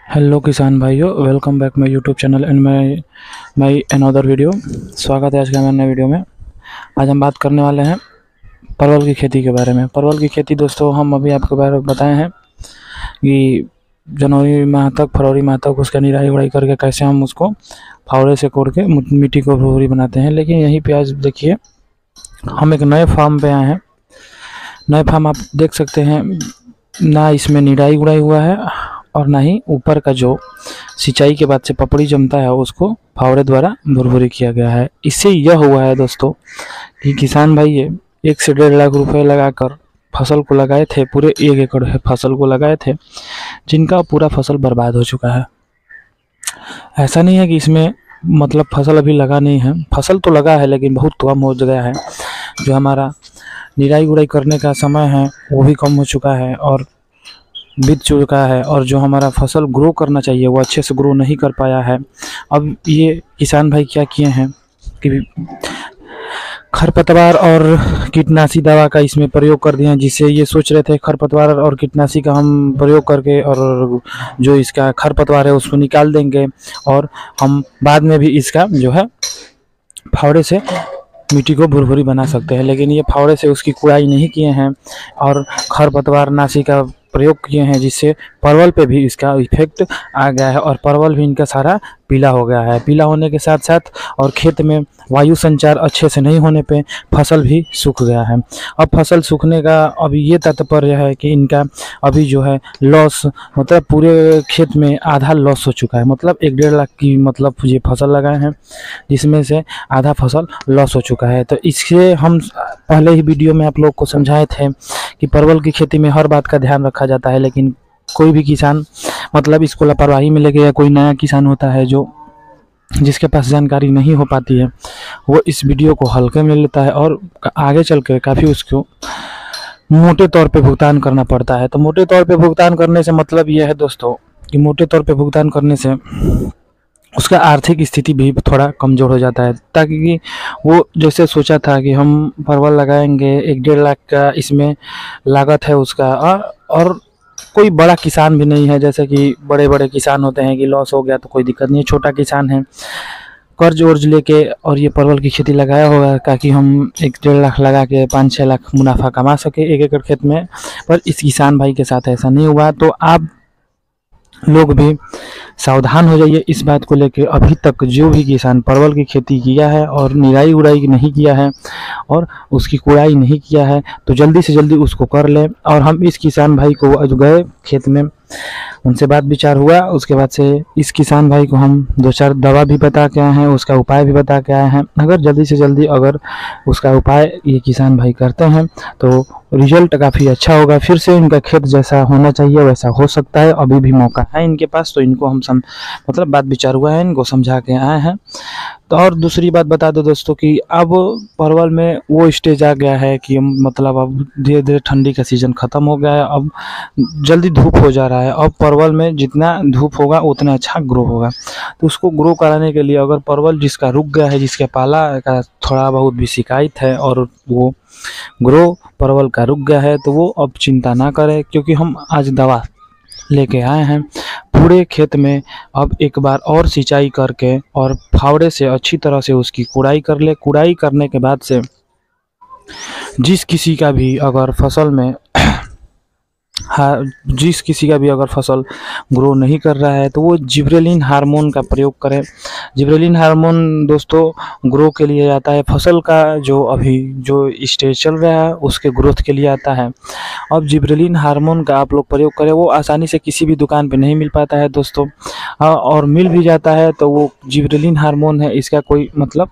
Hello किसान भाइयों, welcome back my YouTube channel and my another video. स्वागत है आज के हमारे नए वीडियो में। आज हम बात करने वाले हैं परवल की खेती के बारे में। परवल की खेती दोस्तों हम अभी आपको बारे में बताए हैं कि जनवरी माह तक, फरवरी माह तक उसका निराई गुड़ाई करके कैसे हम उसको फावड़े से कोड़ के मिट्टी को भुरभुरी बनाते हैं। लेकिन यहीं पे आज देखिए हम एक नए फार्म पे आए हैं। नए फार्म आप देख सकते हैं, ना इसमें निराई गुड़ाई हुआ है और ना ही ऊपर का जो सिंचाई के बाद से पपड़ी जमता है उसको फावड़े द्वारा भुरभुरी किया गया है। इससे यह हुआ है दोस्तों कि किसान भाई ये 1 से 1.5 लाख रुपए लगाकर फसल को लगाए थे, पूरे 1 एकड़ फसल को लगाए थे, जिनका पूरा फसल बर्बाद हो चुका है। ऐसा नहीं है कि इसमें मतलब फसल अभी लगा नहीं है, फसल तो लगा है लेकिन बहुत कम हो गया है। जो हमारा निराई गुड़ाई करने का समय है वो भी कम हो चुका है और बीत चुका है, और जो हमारा फसल ग्रो करना चाहिए वो अच्छे से ग्रो नहीं कर पाया है। अब ये किसान भाई क्या किए हैं कि खरपतवार और कीटनाशी दवा का इसमें प्रयोग कर दिए हैं, जिससे ये सोच रहे थे खरपतवार और कीटनाशी का हम प्रयोग करके और जो इसका खरपतवार है उसको निकाल देंगे और हम बाद में भी इसका जो है फावड़े से मिट्टी को भुरभुरी बना सकते हैं। लेकिन ये फावड़े से उसकी कुड़ाई नहीं किए हैं और खरपतवार नाशी का प्रयोग किए हैं, जिससे परवल पे भी इसका इफेक्ट आ गया है और परवल भी इनका सारा पीला हो गया है। पीला होने के साथ साथ और खेत में वायु संचार अच्छे से नहीं होने पे फसल भी सूख गया है। अब फसल सूखने का अभी ये तात्पर्य है कि इनका अभी जो है लॉस, मतलब पूरे खेत में आधा लॉस हो चुका है। मतलब 1-1.5 लाख की मतलब ये फसल लगाए हैं, जिसमें से आधा फसल लॉस हो चुका है। तो इससे हम पहले ही वीडियो में आप लोग को समझाए थे कि परवल की खेती में हर बात का ध्यान रखा जाता है, लेकिन कोई भी किसान मतलब इसको लापरवाही में लेके, या कोई नया किसान होता है जो जिसके पास जानकारी नहीं हो पाती है, वो इस वीडियो को हल्के में लेता है और आगे चल के काफ़ी उसको मोटे तौर पे भुगतान करना पड़ता है। तो मोटे तौर पे भुगतान करने से मतलब ये है दोस्तों कि मोटे तौर पे भुगतान करने से उसका आर्थिक स्थिति भी थोड़ा कमज़ोर हो जाता है, ताकि वो जैसे सोचा था कि हम परवल लगाएंगे 1-1.5 लाख का इसमें लागत है उसका, और कोई बड़ा किसान भी नहीं है, जैसे कि बड़े बड़े किसान होते हैं कि लॉस हो गया तो कोई दिक्कत नहीं है। छोटा किसान है, कर्ज वर्ज लेके और ये परवल की खेती लगाया होगा ताकि हम 1-1.5 लाख लगा के 5-6 लाख मुनाफा कमा सके 1 एकड़ खेत में। पर इस किसान भाई के साथ ऐसा नहीं हुआ। तो आप लोग भी सावधान हो जाइए इस बात को लेके। अभी तक जो भी किसान परवल की खेती किया है और निराई उड़ाई नहीं किया है और उसकी कुड़ाई नहीं किया है, तो जल्दी से जल्दी उसको कर ले। और हम इस किसान भाई को जो गए खेत में, उनसे बात विचार हुआ, उसके बाद से इस किसान भाई को हम 2-4 दवा भी बता के आए हैं, उसका उपाय भी बता के आए हैं। अगर जल्दी से जल्दी अगर उसका उपाय ये किसान भाई करते हैं तो रिजल्ट काफ़ी अच्छा होगा। फिर से इनका खेत जैसा होना चाहिए वैसा हो सकता है। अभी भी मौका है इनके पास, तो इनको हम मतलब बात विचार हुआ है, इनको समझा के आए हैं। तो और दूसरी बात बता दो दोस्तों कि अब परवल में वो स्टेज आ गया है कि मतलब अब धीरे धीरे ठंडी का सीज़न ख़त्म हो गया है, अब जल्दी धूप हो जा रहा है। अब परवल में जितना धूप होगा उतना अच्छा ग्रो होगा। तो उसको ग्रो कराने के लिए अगर परवल जिसका रुक गया है, जिसके पाला का थोड़ा बहुत भी शिकायत है और वो ग्रो परवल का रुक गया है, तो वो अब चिंता ना करे, क्योंकि हम आज दवा लेके आए हैं। पूरे खेत में अब एक बार और सिंचाई करके और फावड़े से अच्छी तरह से उसकी कुड़ाई कर ले। कुड़ाई करने के बाद से जिस किसी का भी अगर फसल में जिस किसी का भी अगर फसल ग्रो नहीं कर रहा है, तो वो जिब्रेलिन हार्मोन का प्रयोग करें। जिब्रेलिन हार्मोन दोस्तों ग्रो के लिए आता है, फसल का जो अभी जो स्टेज चल रहा है उसके ग्रोथ के लिए आता है। अब जिब्रेलिन हार्मोन का आप लोग प्रयोग करें। वो आसानी से किसी भी दुकान पे नहीं मिल पाता है दोस्तों, और मिल भी जाता है तो वो जिब्रेलिन हार्मोन है, इसका कोई मतलब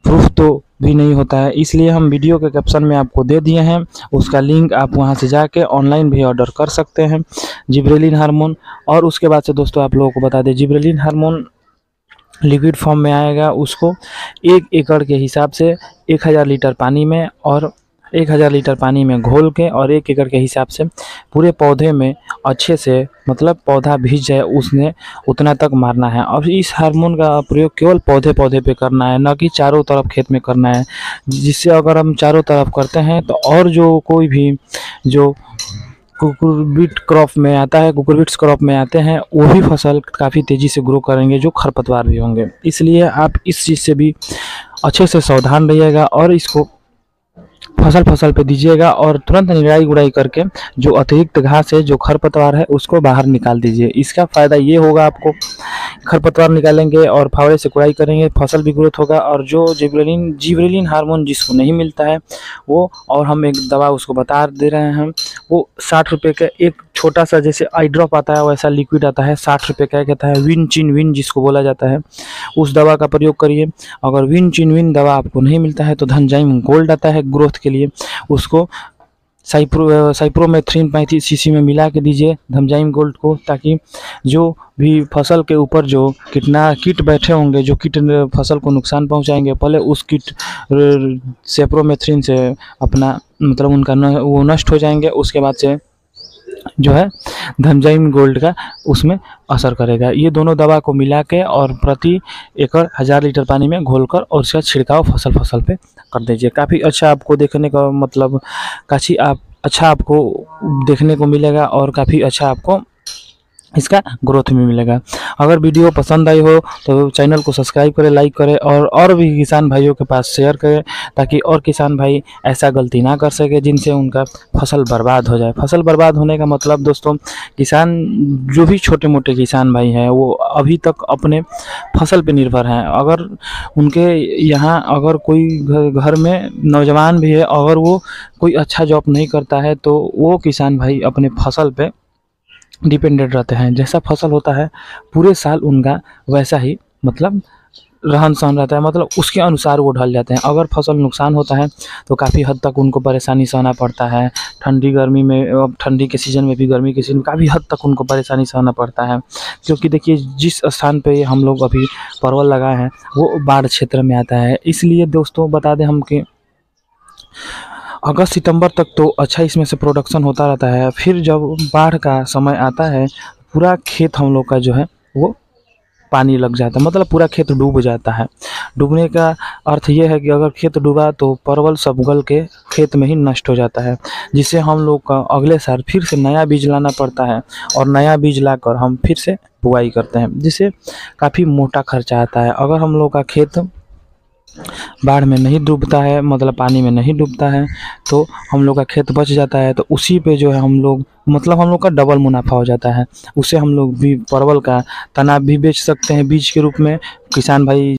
प्रूफ तो भी नहीं होता है। इसलिए हम वीडियो के कैप्शन में आपको दे दिए हैं, उसका लिंक आप वहां से जाके ऑनलाइन भी ऑर्डर कर सकते हैं जिब्रेलिन हार्मोन। और उसके बाद से दोस्तों आप लोगों को बता दें, जिब्रेलिन हार्मोन लिक्विड फॉर्म में आएगा। उसको 1 एकड़ के हिसाब से 1000 लीटर पानी में और 1000 लीटर पानी में घोल के और 1 एकड़ के हिसाब से पूरे पौधे में अच्छे से मतलब पौधा भीज जाए उसने उतना तक मारना है। अब इस हार्मोन का प्रयोग केवल पौधे पौधे पे करना है, न कि चारों तरफ खेत में करना है। जिससे अगर हम चारों तरफ करते हैं तो और जो कोई भी जो कुकुरबिट क्रॉप में आता है, कुकुरबिट्स क्रॉप में आते हैं, वो भी फसल काफ़ी तेज़ी से ग्रो करेंगे, जो खरपतवार भी होंगे। इसलिए आप इस चीज़ से भी अच्छे से सावधान रहिएगा और इसको फसल पे दीजिएगा और तुरंत निराई गुड़ाई करके जो अतिरिक्त घास है, जो खरपतवार है, उसको बाहर निकाल दीजिए। इसका फ़ायदा ये होगा आपको, खरपतवार निकालेंगे और फावड़े से गुड़ाई करेंगे, फसल भी ग्रोथ होगा और जो जिबरेलिन हार्मोन जिसको नहीं मिलता है वो, और हम एक दवा उसको बता दे रहे हैं, वो 60 रुपये का एक छोटा सा जैसे आई ड्रॉप आता है वैसा लिक्विड आता है, 60 रुपये का कहता है, विन जिसको बोला जाता है, उस दवा का प्रयोग करिए। अगर विन दवा आपको नहीं मिलता है तो धनजाइम गोल्ड आता है ग्रोथ के लिए, उसको साइप्रोमेथ्रिन 35 सीसी में मिला के दीजिए धनजाइम गोल्ड को, ताकि जो भी फसल के ऊपर जो कीट बैठे होंगे, जो कीट फसल को नुकसान पहुंचाएंगे, पहले उस कीट साइप्रोमेथ्रिन से अपना मतलब उनका वो नष्ट हो जाएंगे। उसके बाद से जो है धनजाइम गोल्ड का उसमें असर करेगा। ये दोनों दवा को मिला के और प्रति एकड़ 1000 लीटर पानी में घोलकर और उसका छिड़काव फसल पे कर दीजिए। काफ़ी अच्छा आपको देखने का मतलब अच्छा आपको देखने को मिलेगा और काफ़ी अच्छा आपको इसका ग्रोथ में मिलेगा। अगर वीडियो पसंद आई हो तो चैनल को सब्सक्राइब करें, लाइक करें और भी किसान भाइयों के पास शेयर करें, ताकि और किसान भाई ऐसा गलती ना कर सके जिनसे उनका फसल बर्बाद हो जाए। फसल बर्बाद होने का मतलब दोस्तों, किसान जो भी छोटे मोटे किसान भाई हैं वो अभी तक अपने फसल पे निर्भर हैं। अगर उनके यहाँ अगर कोई घर में नौजवान भी है, अगर वो कोई अच्छा जॉब नहीं करता है तो वो किसान भाई अपने फसल पे डिपेंडेंट रहते हैं। जैसा फसल होता है पूरे साल उनका वैसा ही मतलब रहन सहन रहता है, मतलब उसके अनुसार वो ढल जाते हैं। अगर फसल नुकसान होता है तो काफ़ी हद तक उनको परेशानी सहना पड़ता है। गर्मी में, अब ठंडी के सीज़न में भी, गर्मी के सीज़न में काफ़ी हद तक उनको परेशानी सहना पड़ता है, क्योंकि देखिए जिस स्थान पे हम लोग अभी परवल लगाए हैं वो बाढ़ क्षेत्र में आता है। इसलिए दोस्तों बता दें हम कि अगस्त सितंबर तक तो अच्छा इसमें से प्रोडक्शन होता रहता है, फिर जब बाढ़ का समय आता है पूरा खेत हम लोग का जो है वो पानी लग जाता है, मतलब पूरा खेत डूब जाता है। डूबने का अर्थ ये है कि अगर खेत डूबा तो परवल सब गल के खेत में ही नष्ट हो जाता है, जिससे हम लोग का अगले साल फिर से नया बीज लाना पड़ता है और नया बीज लाकर हम फिर से बुआई करते हैं, जिससे काफ़ी मोटा खर्चा आता है। अगर हम लोग का खेत बाढ़ में नहीं डूबता है, मतलब पानी में नहीं डूबता है, तो हम लोग का खेत बच जाता है, तो उसी पे जो है हम लोग मतलब हम लोग का डबल मुनाफा हो जाता है। उससे हम लोग भी परवल का तना भी बेच सकते हैं बीज के रूप में। किसान भाई